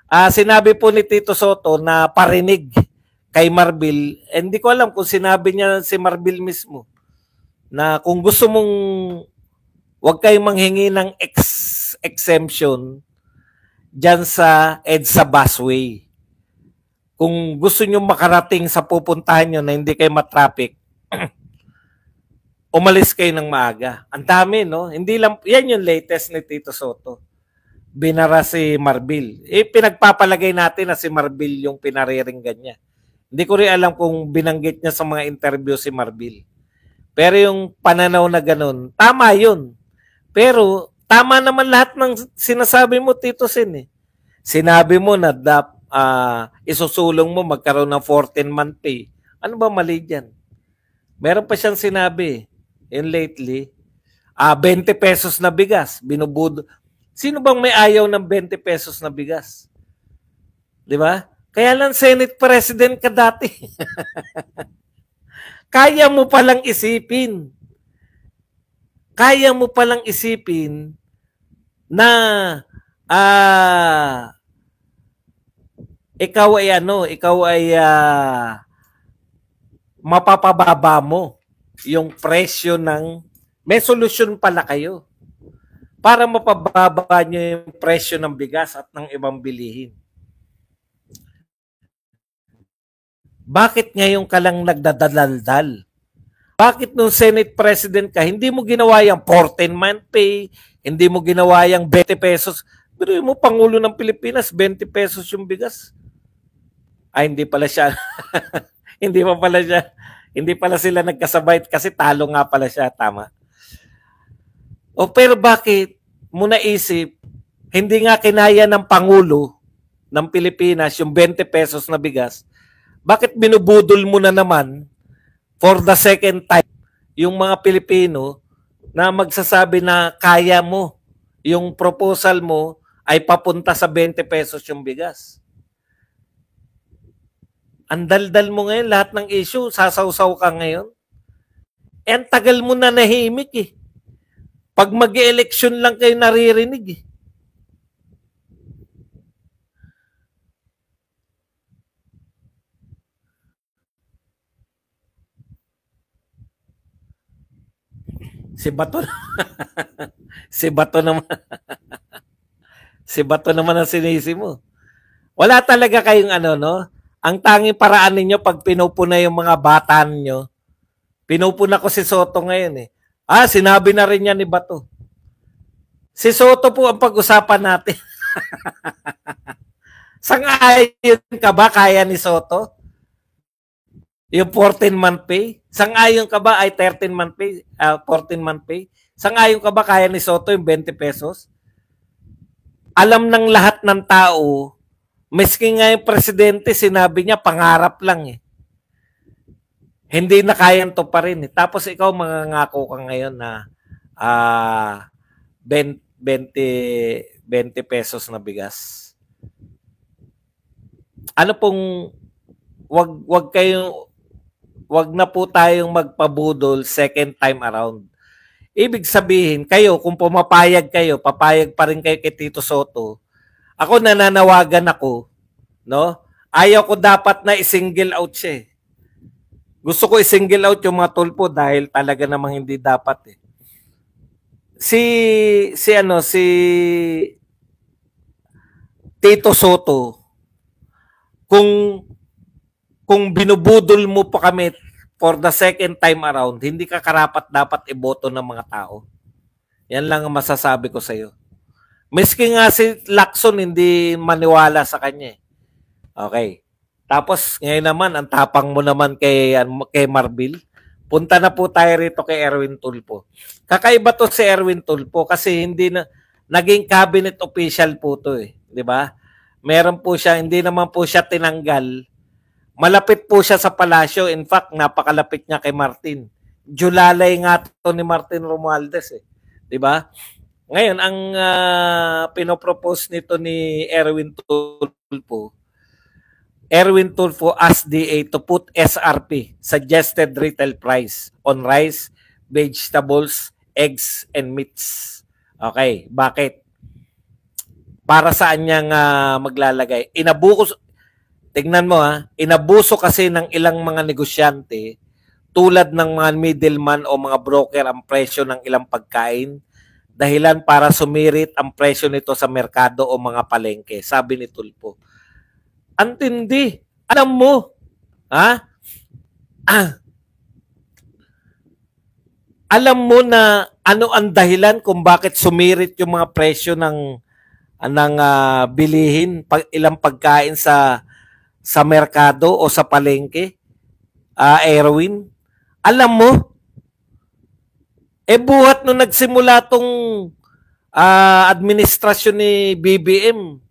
Sinabi po ni Tito Soto na parinig kay Marbil. Hindi ko alam kung sinabi niya si Marbil mismo na kung gusto mong wag kayong manghingi ng exemption dyan sa EDSA busway. Kung gusto nyo makarating sa pupuntahan nyo na hindi kayo matraffic, umalis kayo ng maaga. Ang dami, no? Hindi lang, yan yung latest ni Tito Soto. Binara si Marbil. Pinagpapalagay natin na si Marbil yung pinariringgan niya. Hindi ko rin alam kung binanggit niya sa mga interview si Marbil. Pero yung pananaw na ganun, tama yun. Pero tama naman lahat ng sinasabi mo, Tito Sen. Sinabi mo na isusulong mo magkaroon ng 14-month pay. Ano ba mali dyan? Meron pa siyang sinabi, in lately, 20 pesos na bigas, binubudo. Sino bang may ayaw ng 20 pesos na bigas? Di ba? Kaya lang Senate President ka dati. Kaya mo palang isipin. Kaya mo palang isipin na ikaw ay mapapababa mo yung presyo ng, may solusyon pala kayo para mapababa nyo yung presyo ng bigas at ng ibang bilihin. Bakit ngayon ka lang nagdadaldal? Bakit nung Senate President ka, hindi mo ginawa yung 14-month pay, hindi mo ginawa yung 20 pesos? Pero mo, Pangulo ng Pilipinas, 20 pesos yung bigas. Hindi pala siya. Hindi pala sila nagkasabay kasi talo nga pala siya, tama. Pero bakit mo naisip, hindi nga kinaya ng Pangulo ng Pilipinas yung 20 pesos na bigas, bakit binubudol mo na naman for the second time yung mga Pilipino na magsasabi na kaya mo, yung proposal mo ay papunta sa 20 pesos yung bigas? Ang daldal mo ngayon, lahat ng issue, sasawsaw ka ngayon. Ang tagal mo na nahimik eh. Pag mag-eleksyon lang kayo naririnig eh. Si Bato si Bato naman si Bato naman ang sinisi mo. Wala talaga kayong no? Ang tanging paraan ninyo pag pinupuna yung mga bata nyo, pinupuna ko si Soto ngayon eh. Sinabi na rin niya ni Bato. Si Soto po ang pag-usapan natin. Sang-ayon ka ba kaya ni Soto? Yung 14-month pay? Sang-ayon ka ba ay 13-month pay? 14-month pay? Sang-ayon ka ba kaya ni Soto yung 20 pesos? Alam ng lahat ng tao, miski nga yung presidente, sinabi niya pangarap lang eh. Hindi na kayang to pa rin eh. Tapos ikaw mangangako ka ngayon na 20 pesos na bigas. Ano pong wag na po tayong magpabudol second time around. Ibig sabihin, kayo, kung papayag pa rin kayo kay Tito Soto. Ako nananawagan ako, no? Ayaw ko dapat na i-single out siya eh. Gusto ko i-single out yung mga tulpo dahil talaga namang hindi dapat eh. Si Tito Soto, kung binubudol mo pa kami for the second time around, hindi ka karapat dapat iboto ng mga tao. Yan lang ang masasabi ko sa iyo. Miski nga si Lacson hindi maniwala sa kanya. Okay. Tapos ngayon naman, ang tapang mo naman kay Marbil. Punta na po tayo rito kay Erwin Tulfo. Kakaiba to si Erwin Tulfo kasi hindi na naging cabinet official po to eh, 'di ba? Meron po siya, hindi naman po siya tinanggal. Malapit po siya sa palasyo. In fact, napakalapit niya kay Martin. Julalay nga to ni Martin Romualdez eh, 'di ba? Ngayon, ang pinopropose nito ni Erwin Tulfo asked DA to put SRP, suggested retail price, on rice, vegetables, eggs, and meats. Okay, bakit? para saan niya maglalagay. Tingnan mo inabuso kasi ng ilang mga negosyante tulad ng mga middleman o mga broker ang presyo ng ilang pagkain dahilan para sumirit ang presyo nito sa merkado o mga palengke, sabi ni Tulfo. Antindi. Alam mo, alam mo na ano ang dahilan kung bakit sumirit yung mga presyo ng bilihin, ilang pagkain sa merkado o sa palengke, Erwin? Alam mo, buhat nung nagsimula tong administrasyon ni BBM,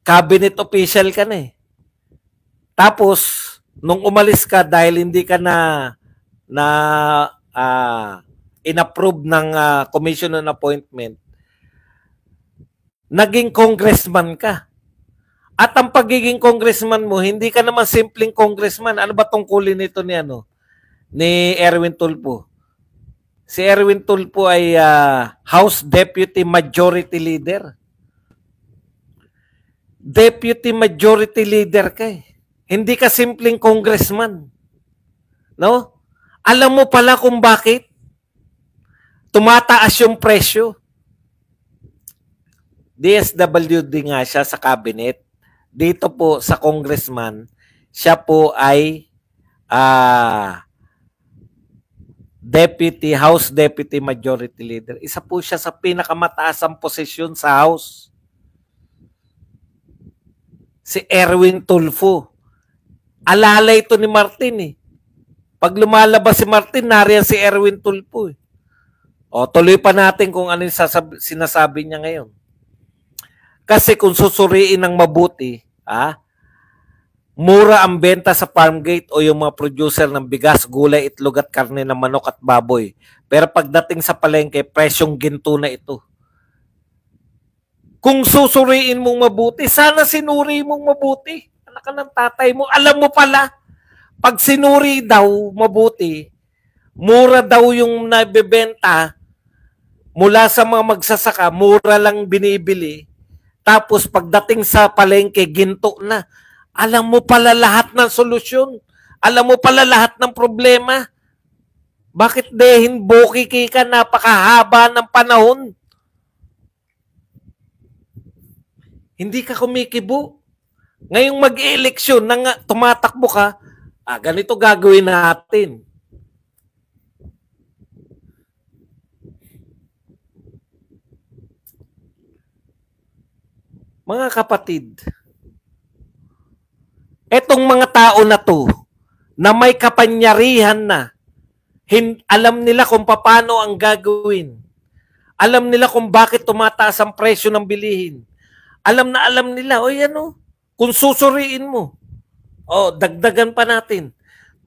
cabinet official ka na Tapos, nung umalis ka dahil hindi ka in-approve ng commission on appointment, naging congressman ka. At ang pagiging congressman mo, hindi ka naman simpleng congressman. Ano ba tungkulin nito ni Erwin Tulfo? Si Erwin Tulfo ay House Deputy Majority Leader. Deputy Majority Leader ka Hindi ka simpleng congressman. No? Alam mo pala kung bakit tumataas yung presyo. DSWD nga siya sa cabinet. Dito po sa congressman, siya po ay House Deputy Majority Leader. Isa po siya sa pinakamataasang posisyon sa House. Si Erwin Tulfo. Alalay ito ni Martin Pag lumalabas si Martin, nariyan si Erwin Tulfo O, tuloy pa natin kung ano yung sinasabi niya ngayon. Kasi kung susuriin ng mabuti, mura ang benta sa farm gate o yung mga producer ng bigas, gulay, itlog at karne ng manok at baboy. Pero pagdating sa palengke, presyong ginto na ito. Kung susuriin mong mabuti, sana sinuri mong mabuti. Anak ka ng tatay mo, alam mo pala, pag sinuri daw mabuti, mura daw yung nabebenta mula sa mga magsasaka, mura lang binibili. Tapos pagdating sa palengke, ginto na. Alam mo pala lahat ng solusyon. Alam mo pala lahat ng problema. Bakit dehin bokiki ka napakahaba ng panahon? Hindi ka kumikibo. Ngayong mag-eleksyon, tumatakbo ka, ganito gagawin natin. Mga kapatid, etong mga tao na to, na may kapanyarihan na, alam nila kung paano ang gagawin. Alam nila kung bakit tumataas ang presyo ng bilihin. Alam nila, kung susuriin mo, dagdagan pa natin.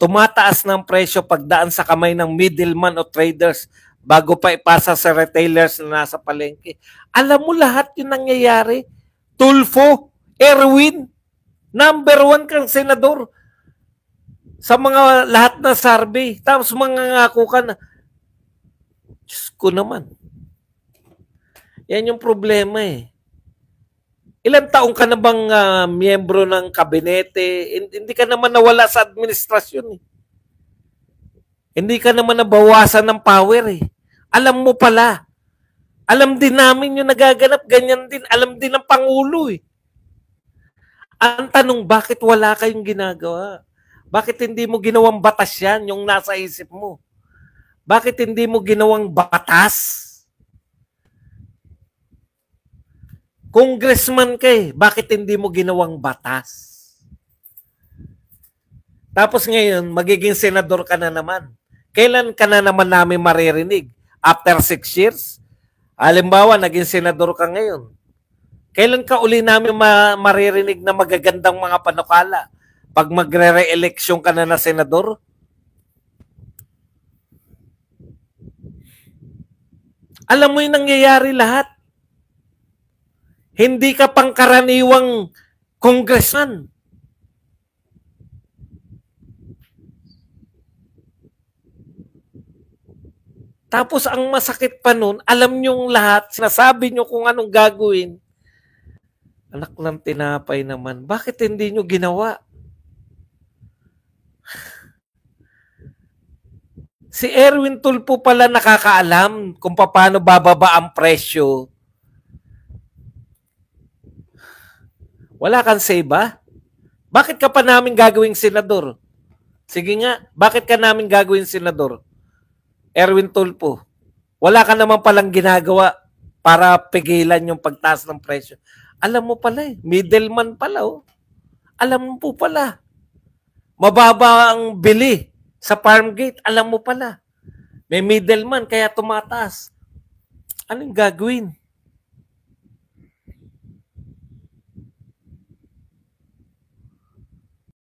Tumataas ng presyo pagdaan sa kamay ng middleman o traders bago pa ipasa sa retailers na nasa palengke. Alam mo lahat yung nangyayari. Tulfo, Erwin, number 1 kang senador sa mga lahat na survey. Tapos mangangako ka na. Diyos ko naman. Yan yung problema Ilang taong ka na bang miyembro ng kabinete? Hindi ka naman nawala sa administrasyon Hindi ka naman nabawasan ng power Alam mo pala. Alam din namin yung nagaganap, ganyan din. Alam din ng Pangulo Ang tanong, bakit wala kayong ginagawa? Bakit hindi mo ginawang batas yan, yung nasa isip mo? Bakit hindi mo ginawang batas? Congressman ka bakit hindi mo ginawang batas? Tapos ngayon, magiging senador ka na naman. Kailan ka na naman namin maririnig? After 6 years? Halimbawa, naging senador ka ngayon. Kailan ka uli namin maririnig na magagandang mga panukala? Pag magre-re-election ka na senador? Alam mo yung nangyayari lahat. Hindi ka pangkaraniwang congressman. Tapos ang masakit pa nun, alam nyong lahat, sinasabi nyo kung anong gagawin. Anak ng tinapay naman. Bakit hindi nyo ginawa? Si Erwin Tulfo pala nakakaalam kung paano bababa ang presyo. Wala kang say ba? Bakit ka pa namin gagawing senador? Sige nga, bakit ka namin gagawing senador? Erwin Tulfo. Wala ka naman palang ginagawa para pigilan yung pagtaas ng presyo. Alam mo pala eh, middleman pala oh. Alam mo po pala. Mababa ang bili sa farm gate, alam mo pala. May middleman kaya tumataas. Anong gagawin?